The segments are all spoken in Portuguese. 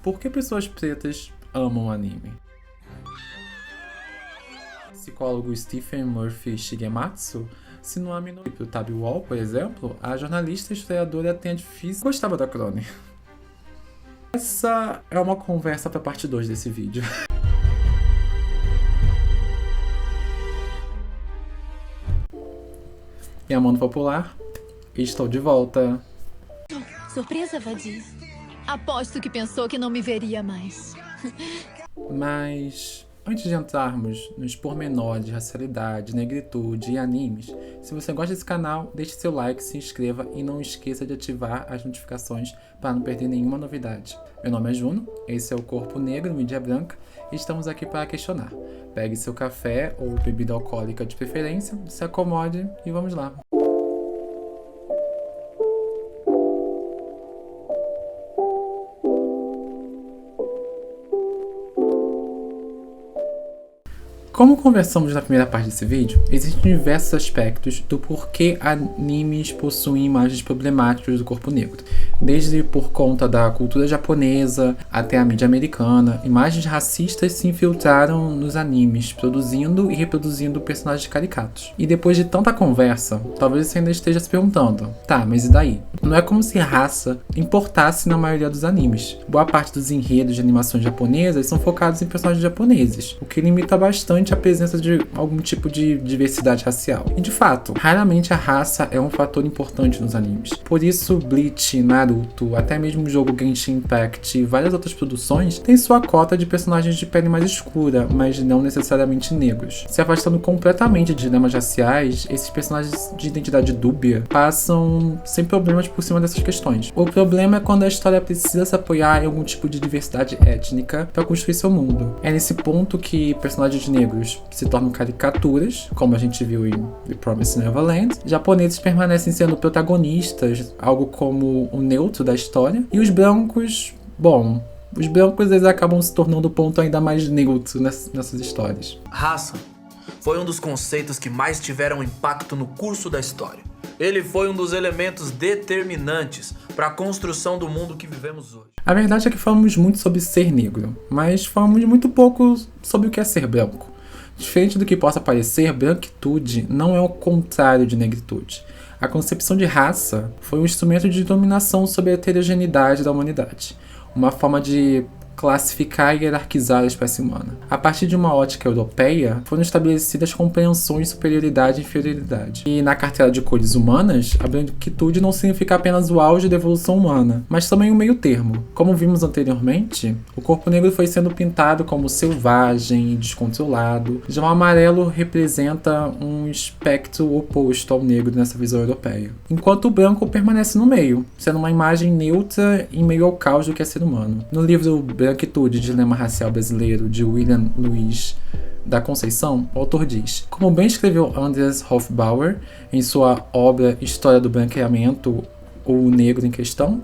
Por que pessoas pretas amam anime? O psicólogo Stephen Murphy Shigematsu, se no anime do Tabi Wall, por exemplo, a jornalista e historiadora tem a difícil gostava da Crone. Essa é uma conversa para parte 2 desse vídeo. E a Mundo Popular, estou de volta. Surpresa, vadia. Aposto que pensou que não me veria mais. Mas antes de entrarmos nos pormenores de racialidade, negritude e animes, se você gosta desse canal, deixe seu like, se inscreva e não esqueça de ativar as notificações para não perder nenhuma novidade. Meu nome é Juno, esse é o Corpo Negro, mídia branca, e estamos aqui para questionar. Pegue seu café ou bebida alcoólica de preferência, se acomode e vamos lá. Como conversamos na primeira parte desse vídeo, existem diversos aspectos do porquê animes possuem imagens problemáticas do corpo negro. Desde por conta da cultura japonesa até a mídia americana, imagens racistas se infiltraram nos animes, produzindo e reproduzindo personagens caricatos. E depois de tanta conversa, talvez você ainda esteja se perguntando, tá, mas e daí? Não é como se raça importasse na maioria dos animes. Boa parte dos enredos de animações japonesas são focados em personagens japoneses, o que limita bastante a presença de algum tipo de diversidade racial. E de fato, raramente a raça é um fator importante nos animes. Por isso, Bleach, Naruto, até mesmo o jogo Genshin Impact e várias outras produções têm sua cota de personagens de pele mais escura, mas não necessariamente negros. Se afastando completamente de dilemas raciais, esses personagens de identidade dúbia passam sem problemas por cima dessas questões. O problema é quando a história precisa se apoiar em algum tipo de diversidade étnica para construir seu mundo. É nesse ponto que personagens negros se tornam caricaturas, como a gente viu em The Promised Neverland. Japoneses permanecem sendo protagonistas, algo como o neutro da história. E os brancos, bom, os brancos eles acabam se tornando o ponto ainda mais neutro nessas histórias. Raça foi um dos conceitos que mais tiveram impacto no curso da história. Ele foi um dos elementos determinantes para a construção do mundo que vivemos hoje. A verdade é que falamos muito sobre ser negro, mas falamos muito pouco sobre o que é ser branco. Diferente do que possa parecer, branquitude não é o contrário de negritude. A concepção de raça foi um instrumento de dominação sobre a heterogeneidade da humanidade, uma forma de classificar e hierarquizar a espécie humana. A partir de uma ótica europeia, foram estabelecidas compreensões de superioridade e inferioridade. E na carteira de cores humanas, a branquitude não significa apenas o auge da evolução humana, mas também um meio termo. Como vimos anteriormente, o corpo negro foi sendo pintado como selvagem e descontrolado, já o amarelo representa um espectro oposto ao negro nessa visão europeia. Enquanto o branco permanece no meio, sendo uma imagem neutra em meio ao caos do que é ser humano. No livro Branquitude, Dilema Racial Brasileiro, de William Luiz da Conceição, o autor diz: como bem escreveu Andreas Hofbauer em sua obra História do Branqueamento, ou o Negro em Questão,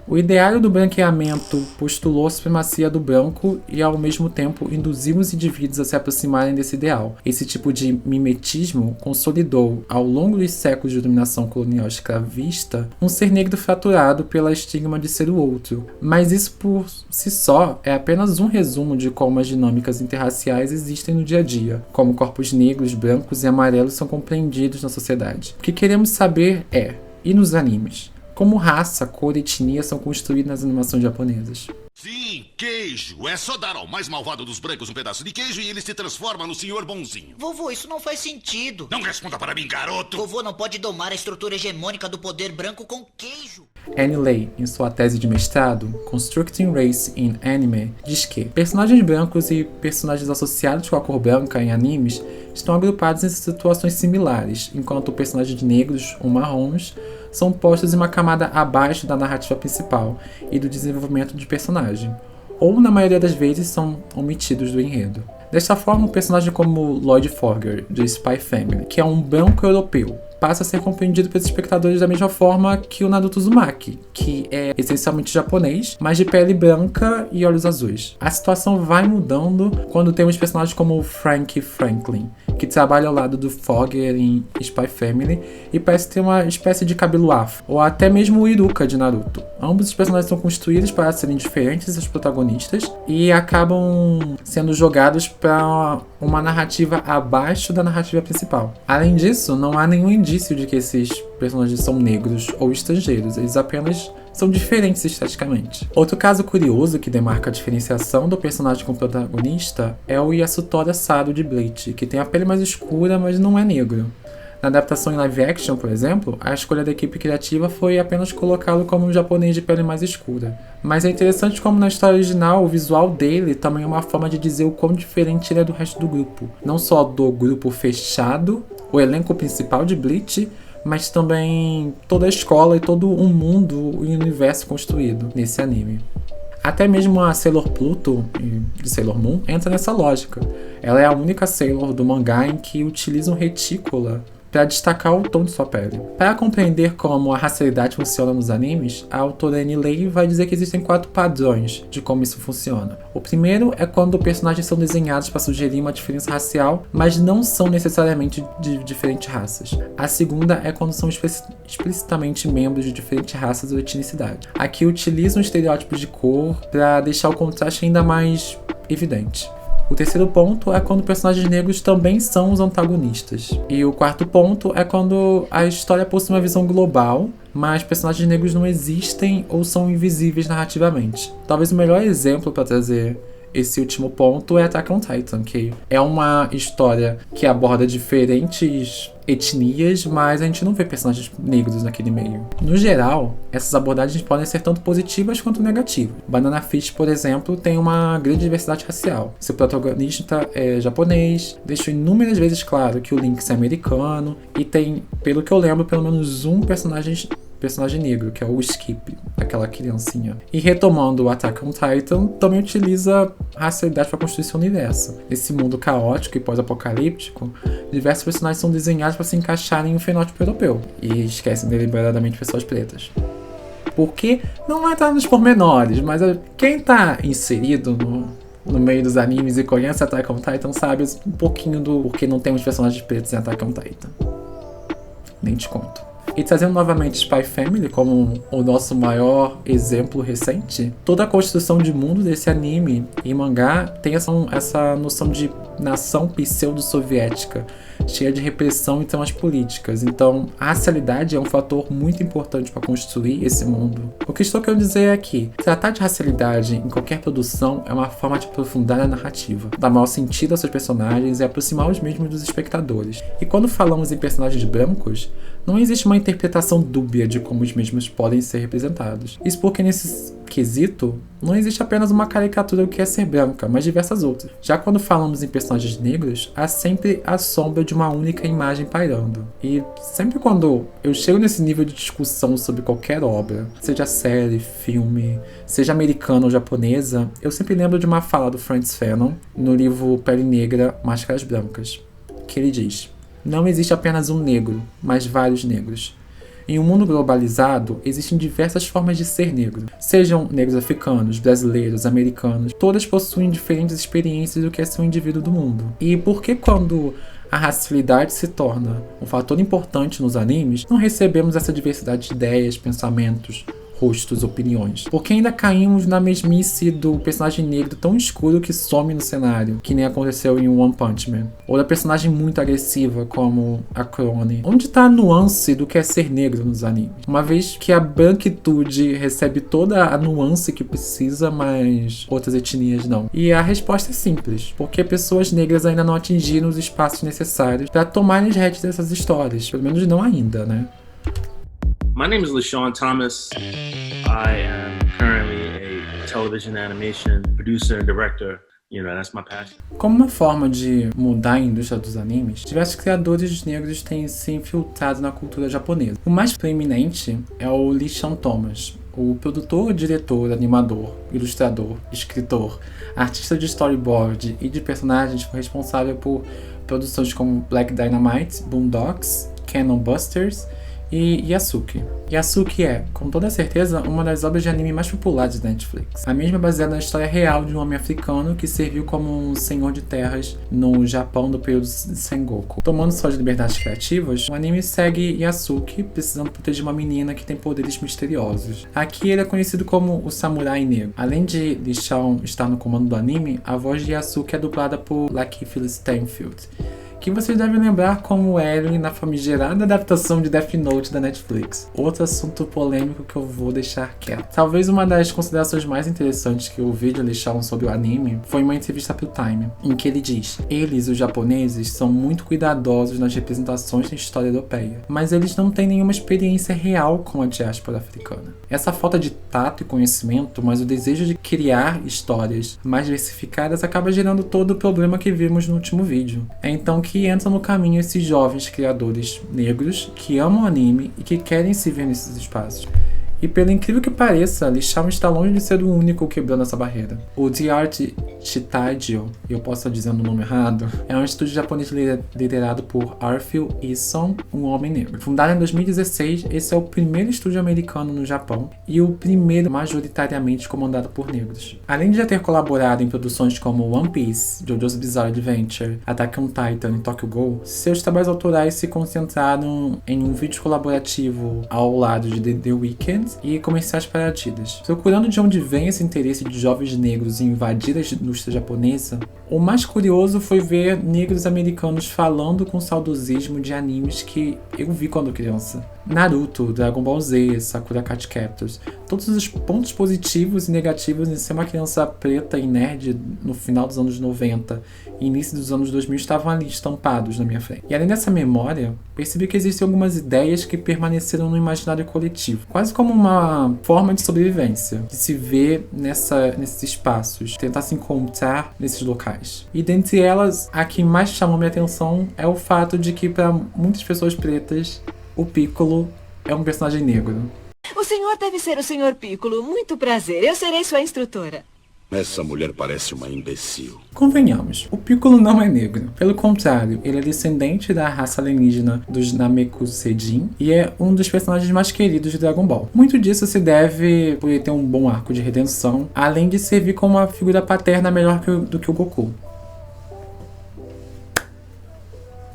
o ideário do branqueamento postulou a supremacia do branco e, ao mesmo tempo, induziu os indivíduos a se aproximarem desse ideal. Esse tipo de mimetismo consolidou, ao longo dos séculos de dominação colonial escravista, um ser negro fraturado pela estigma de ser o outro. Mas isso, por si só, é apenas um resumo de como as dinâmicas interraciais existem no dia a dia, como corpos negros, brancos e amarelos são compreendidos na sociedade. O que queremos saber é, e nos animes? Como raça, cor e etnia são construídas nas animações japonesas. Sim, queijo. É só dar ao mais malvado dos brancos um pedaço de queijo e ele se transforma no senhor bonzinho. Vovô, isso não faz sentido. Não responda para mim, garoto. Vovô não pode domar a estrutura hegemônica do poder branco com queijo. Annie Ley, em sua tese de mestrado, Constructing Race in Anime, diz que personagens brancos e personagens associados com a cor branca em animes estão agrupados em situações similares, enquanto personagens negros ou marrons são postos em uma camada abaixo da narrativa principal e do desenvolvimento de personagem, ou na maioria das vezes são omitidos do enredo. Desta forma, um personagem como Lloyd Forger, de Spy Family, que é um branco europeu, passa a ser compreendido pelos espectadores da mesma forma que o Naruto Uzumaki, que é essencialmente japonês, mas de pele branca e olhos azuis. A situação vai mudando quando temos personagens como o Frank Franklin, que trabalha ao lado do Fogger em Spy Family e parece ter uma espécie de cabelo afro, ou até mesmo o Iruka de Naruto. Ambos os personagens são construídos para serem diferentes dos protagonistas e acabam sendo jogados para uma narrativa abaixo da narrativa principal. Além disso, não há nenhum indício de que esses personagens são negros ou estrangeiros, eles apenas são diferentes esteticamente. Outro caso curioso que demarca a diferenciação do personagem com o protagonista é o Yasutora Sado de Bleach, que tem a pele mais escura, mas não é negro. Na adaptação em live action, por exemplo, a escolha da equipe criativa foi apenas colocá-lo como um japonês de pele mais escura. Mas é interessante como na história original o visual dele também é uma forma de dizer o quão diferente ele é do resto do grupo. Não só do grupo fechado, o elenco principal de Bleach, mas também toda a escola e todo o mundo e universo construído nesse anime. Até mesmo a Sailor Pluto, de Sailor Moon, entra nessa lógica. Ela é a única Sailor do mangá em que utiliza um retícula para destacar o tom de sua pele. Para compreender como a racialidade funciona nos animes, a autora Annie Ley vai dizer que existem 4 padrões de como isso funciona. O primeiro é quando personagens são desenhados para sugerir uma diferença racial, mas não são necessariamente de diferentes raças. A segunda é quando são explicitamente membros de diferentes raças ou etnicidade. Aqui utilizam estereótipos de cor para deixar o contraste ainda mais evidente. O terceiro ponto é quando personagens negros também são os antagonistas. E o quarto ponto é quando a história possui uma visão global, mas personagens negros não existem ou são invisíveis narrativamente. Talvez o melhor exemplo para trazer esse último ponto é Attack on Titan, que é uma história que aborda diferentes etnias, mas a gente não vê personagens negros naquele meio. No geral, essas abordagens podem ser tanto positivas quanto negativas. Banana Fish, por exemplo, tem uma grande diversidade racial. Seu protagonista é japonês, deixou inúmeras vezes claro que o Lynx é americano, e tem, pelo que eu lembro, pelo menos um personagem negro, que é o Skip, aquela criancinha. E retomando o Attack on Titan, também utiliza racialidade para construir seu universo. Nesse mundo caótico e pós-apocalíptico, diversos personagens são desenhados para se encaixarem em um fenótipo europeu, e esquecem deliberadamente pessoas pretas. Porque não vai estar nos pormenores, mas quem está inserido no meio dos animes e conhece Attack on Titan sabe um pouquinho do porquê não temos personagens pretos em Attack on Titan. Nem te conto. E trazendo novamente Spy Family como o nosso maior exemplo recente, toda a construção de mundo desse anime e mangá tem essa noção de nação pseudo-soviética, cheia de repressão e tramas políticas. Então, a racialidade é um fator muito importante para construir esse mundo. O que estou querendo dizer é que tratar de racialidade em qualquer produção é uma forma de aprofundar a narrativa, dar maior sentido aos seus personagens e aproximar os mesmos dos espectadores. E quando falamos em personagens brancos, não existe uma interpretação dúbia de como os mesmos podem ser representados. Isso porque nesse quesito, não existe apenas uma caricatura do que é ser branca, mas diversas outras. Já quando falamos em personagens negros, há sempre a sombra de uma única imagem pairando. E sempre quando eu chego nesse nível de discussão sobre qualquer obra, seja série, filme, seja americana ou japonesa, eu sempre lembro de uma fala do Frantz Fanon no livro Pele Negra, Máscaras Brancas, que ele diz: não existe apenas um negro, mas vários negros. Em um mundo globalizado, existem diversas formas de ser negro. Sejam negros africanos, brasileiros, americanos, todas possuem diferentes experiências do que é ser um indivíduo do mundo. E por que quando a racialidade se torna um fator importante nos animes, não recebemos essa diversidade de ideias, pensamentos, rostos, opiniões? Porque ainda caímos na mesmice do personagem negro tão escuro que some no cenário, que nem aconteceu em One Punch Man, ou da personagem muito agressiva como a Crone. Onde está a nuance do que é ser negro nos animes? Uma vez que a branquitude recebe toda a nuance que precisa, mas outras etnias não. E a resposta é simples, porque pessoas negras ainda não atingiram os espaços necessários para tomarem as rédeas dessas histórias, pelo menos não ainda, né? My name is LaShawn Thomas. I am currently a television animation producer and director. You know, that's my passion. Como uma forma de mudar a indústria dos animes, diversos criadores negros têm se infiltrado na cultura japonesa. O mais proeminente é o LaShawn Thomas, o produtor, diretor, animador, ilustrador, escritor, artista de storyboard e de personagens responsável por produções como Black Dynamite, Boondocks, Cannon Busters e Yasuke. Yasuke é, com toda certeza, uma das obras de anime mais populares da Netflix. A mesma é baseada na história real de um homem africano que serviu como um senhor de terras no Japão do período de Sengoku. Tomando suas liberdades criativas, o anime segue Yasuke precisando proteger uma menina que tem poderes misteriosos. Aqui ele é conhecido como o Samurai Negro. Além de Lee Shawn estar no comando do anime, a voz de Yasuke é dublada por Lakeith Stanfield, que vocês devem lembrar como Eren na famigerada adaptação de Death Note da Netflix. Outro assunto polêmico que eu vou deixar quieto. Talvez uma das considerações mais interessantes que eu vi de Lee Shawn sobre o anime foi uma entrevista pro Time, em que ele diz: eles, os japoneses, são muito cuidadosos nas representações da história europeia, mas eles não têm nenhuma experiência real com a diáspora africana. Essa falta de tato e conhecimento, mas o desejo de criar histórias mais diversificadas acaba gerando todo o problema que vimos no último vídeo. É então que entra no caminho esses jovens criadores negros que amam o anime e que querem se ver nesses espaços. E pelo incrível que pareça, Lee Shawn está longe de ser o único quebrando essa barreira. O The Art Chitaijo, eu posso estar dizendo o nome errado, é um estúdio japonês liderado por Arthur Eason, um homem negro. Fundado em 2016, esse é o primeiro estúdio americano no Japão e o primeiro majoritariamente comandado por negros. Além de já ter colaborado em produções como One Piece, JoJo's Bizarre Adventure, Attack on Titan e Tokyo Ghoul, seus trabalhos autorais se concentraram em um vídeo colaborativo ao lado de The Weeknd e comerciais para Adidas. Procurando de onde vem esse interesse de jovens negros em invadir a indústria japonesa, o mais curioso foi ver negros americanos falando com saudosismo de animes que eu vi quando criança. Naruto, Dragon Ball Z, Sakura Card Captors. Todos os pontos positivos e negativos em ser uma criança preta e nerd no final dos anos 90 e início dos anos 2000 estavam ali estampados na minha frente. E além dessa memória, percebi que existem algumas ideias que permaneceram no imaginário coletivo, quase como uma forma de sobrevivência, de se ver nesses espaços, tentar se encontrar nesses locais. E dentre elas, a que mais chamou minha atenção é o fato de que para muitas pessoas pretas, o Piccolo é um personagem negro. O senhor deve ser o Sr. Piccolo. Muito prazer, eu serei sua instrutora. Essa mulher parece uma imbecil. Convenhamos, o Piccolo não é negro. Pelo contrário, ele é descendente da raça alienígena dos Namekusei e é um dos personagens mais queridos de Dragon Ball. Muito disso se deve por ele ter um bom arco de redenção, além de servir como uma figura paterna melhor do que o Goku.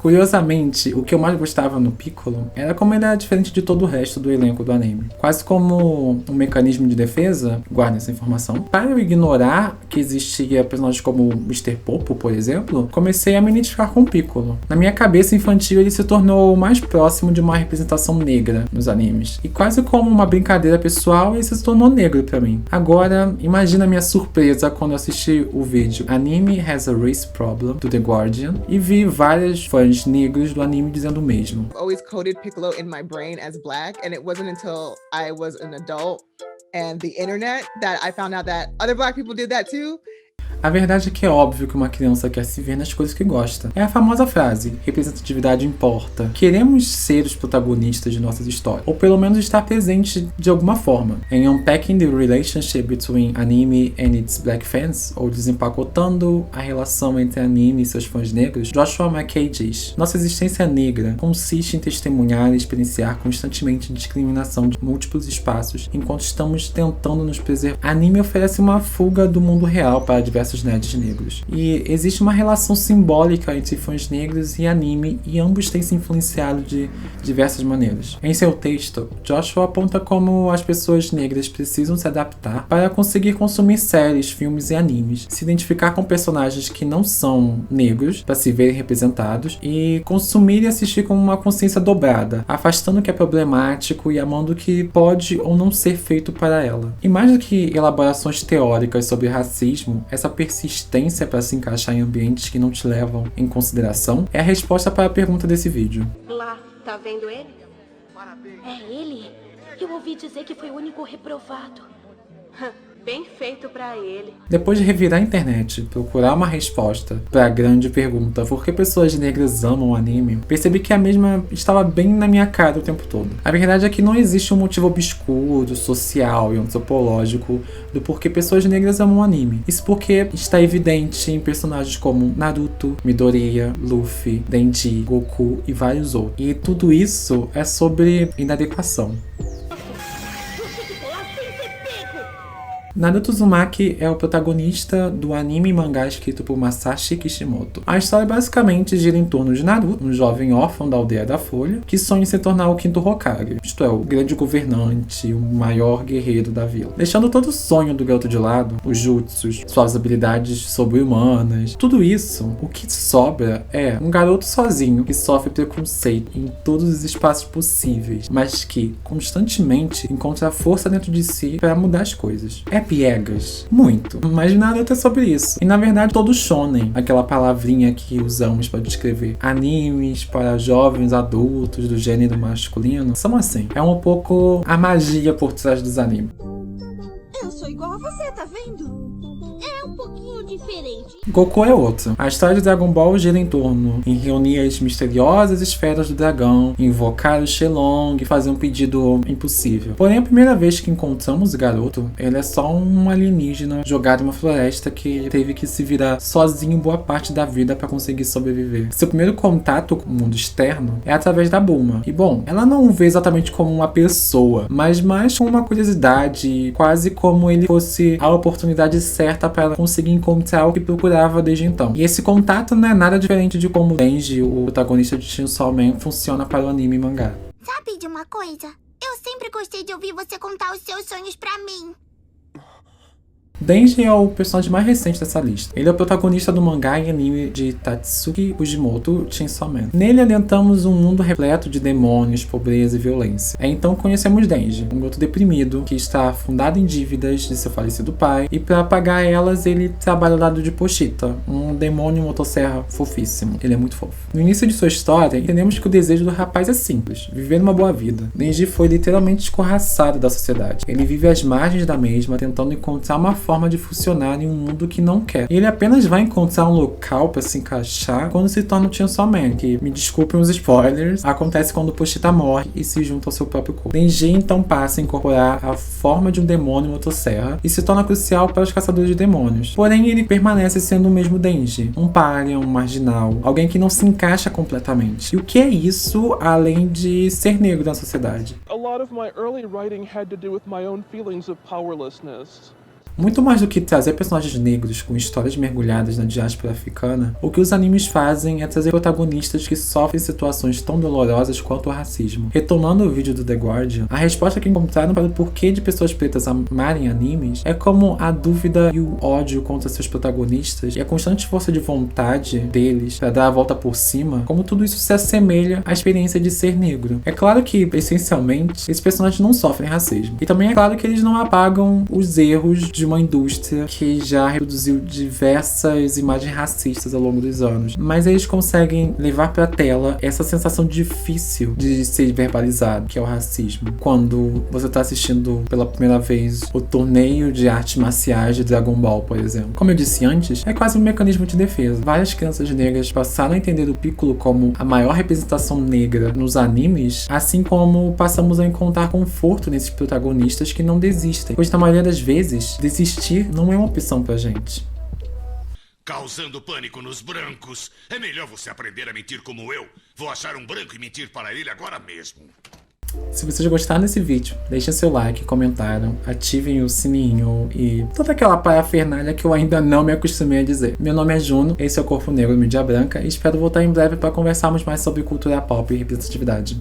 Curiosamente, o que eu mais gostava no Piccolo era como ele era diferente de todo o resto do elenco do anime. Quase como um mecanismo de defesa, guarda essa informação, para eu ignorar que existia personagens como Mr. Popo, por exemplo, comecei a me identificar com o Piccolo. Na minha cabeça infantil, ele se tornou o mais próximo de uma representação negra nos animes. E quase como uma brincadeira pessoal, ele se tornou negro pra mim. Agora, imagina a minha surpresa quando eu assisti o vídeo Anime Has a Race Problem, do The Guardian, e vi várias fãs negros do anime dizendo o mesmo. Always coded Piccolo in my brain as black, and it wasn't until I was an adult and the internet that I found out that other black people did that too. A verdade é que é óbvio que uma criança quer se ver nas coisas que gosta. É a famosa frase, representatividade importa. Queremos ser os protagonistas de nossas histórias, ou pelo menos estar presente de alguma forma. Em Unpacking the Relationship Between Anime and Its Black Fans, ou Desempacotando a relação entre anime e seus fãs negros, Joshua McKay diz: nossa existência negra consiste em testemunhar e experienciar constantemente discriminação de múltiplos espaços enquanto estamos tentando nos preservar. Anime oferece uma fuga do mundo real para diversos nerds negros. E existe uma relação simbólica entre fãs negros e anime, e ambos têm se influenciado de diversas maneiras. Em seu texto, Joshua aponta como as pessoas negras precisam se adaptar para conseguir consumir séries, filmes e animes, se identificar com personagens que não são negros para se verem representados e consumir e assistir com uma consciência dobrada, afastando o que é problemático e amando o que pode ou não ser feito para ela. E mais do que elaborações teóricas sobre racismo, essa persistência para se encaixar em ambientes que não te levam em consideração é a resposta para a pergunta desse vídeo. Lá, tá vendo ele? É ele? Eu ouvi dizer que foi o único reprovado. bem feito pra ele. Depois de revirar a internet e procurar uma resposta para a grande pergunta por que pessoas negras amam o anime, percebi que a mesma estava bem na minha cara o tempo todo. A verdade é que não existe um motivo obscuro, social e antropológico do porquê pessoas negras amam o anime. Isso porque está evidente em personagens como Naruto, Midoriya, Luffy, Denji, Goku e vários outros. E tudo isso é sobre inadequação. Naruto Uzumaki é o protagonista do anime e mangá escrito por Masashi Kishimoto. A história basicamente gira em torno de Naruto, um jovem órfão da aldeia da Folha, que sonha em se tornar o quinto Hokage, isto é, o grande governante, o maior guerreiro da vila. Deixando todo o sonho do garoto de lado, os jutsus, suas habilidades sobre-humanas, tudo isso, o que sobra é um garoto sozinho que sofre preconceito em todos os espaços possíveis, mas que constantemente encontra a força dentro de si para mudar as coisas. É piegas? Muito. Mas Naruto é sobre isso. E na verdade todo shonen, aquela palavrinha que usamos para descrever animes para jovens adultos do gênero masculino, são assim. É um pouco a magia por trás dos animes. Eu sou igual a você, tá vendo? É um pouquinho diferente. Goku é outro. A história de Dragon Ball gira em torno em reunir as misteriosas esferas do dragão, invocar o Shenlong e fazer um pedido impossível. Porém, a primeira vez que encontramos o garoto, ele é só um alienígena jogado em uma floresta que teve que se virar sozinho boa parte da vida para conseguir sobreviver. Seu primeiro contato com o mundo externo é através da Bulma. E bom, ela não o vê exatamente como uma pessoa, mas mais como uma curiosidade, quase como ele fosse a oportunidade certa para ela conseguir encontrar o que procurava desde então. E esse contato não é nada diferente de como Denji, o protagonista de Chainsaw Man, funciona para o anime e mangá. Sabe de uma coisa? Eu sempre gostei de ouvir você contar os seus sonhos pra mim. Denji é o personagem mais recente dessa lista. Ele é o protagonista do mangá e anime de Tatsuki Fujimoto, Chainsaw Man. Nele adentramos um mundo repleto de demônios, pobreza e violência. É então que conhecemos Denji, um garoto deprimido que está afundado em dívidas de seu falecido pai, e para pagar elas ele trabalha ao lado de Pochita, um demônio motosserra fofíssimo. Ele é muito fofo. No início de sua história, entendemos que o desejo do rapaz é simples: viver uma boa vida. Denji foi literalmente escorraçado da sociedade. Ele vive às margens da mesma, tentando encontrar uma forma de funcionar em um mundo que não quer. E ele apenas vai encontrar um local para se encaixar quando se torna o Chainsaw Man, que, me desculpem os spoilers, acontece quando Pochita morre e se junta ao seu próprio corpo. Denji então passa a incorporar a forma de um demônio motosserra e se torna crucial para os caçadores de demônios. Porém, ele permanece sendo o mesmo Denji, um pária, um marginal, alguém que não se encaixa completamente. E o que é isso além de ser negro na sociedade? A lot of my early writing had to do with my own feelings of powerlessness. Muito mais do que trazer personagens negros com histórias mergulhadas na diáspora africana, o que os animes fazem é trazer protagonistas que sofrem situações tão dolorosas quanto o racismo. Retomando o vídeo do The Guardian, a resposta que encontraram para o porquê de pessoas pretas amarem animes é como a dúvida e o ódio contra seus protagonistas e a constante força de vontade deles para dar a volta por cima, como tudo isso se assemelha à experiência de ser negro. É claro que, essencialmente, esses personagens não sofrem racismo. E também é claro que eles não apagam os erros de uma indústria que já reproduziu diversas imagens racistas ao longo dos anos. Mas eles conseguem levar pra tela essa sensação difícil de ser verbalizado, que é o racismo. Quando você tá assistindo pela primeira vez o torneio de artes marciais de Dragon Ball, por exemplo. Como eu disse antes, é quase um mecanismo de defesa. Várias crianças negras passaram a entender o Piccolo como a maior representação negra nos animes, assim como passamos a encontrar conforto nesses protagonistas que não desistem. Pois na maioria das vezes, desistir não é uma opção pra gente. Causando pânico nos brancos. É melhor você aprender a mentir como eu. Vou achar um branco e mentir para ele agora mesmo. Se vocês gostaram desse vídeo, deixem seu like, comentário, ativem o sininho e toda aquela parafernália que eu ainda não me acostumei a dizer. Meu nome é Juno, esse é o Corpo Negro Mídia Branca e espero voltar em breve para conversarmos mais sobre cultura pop e representatividade.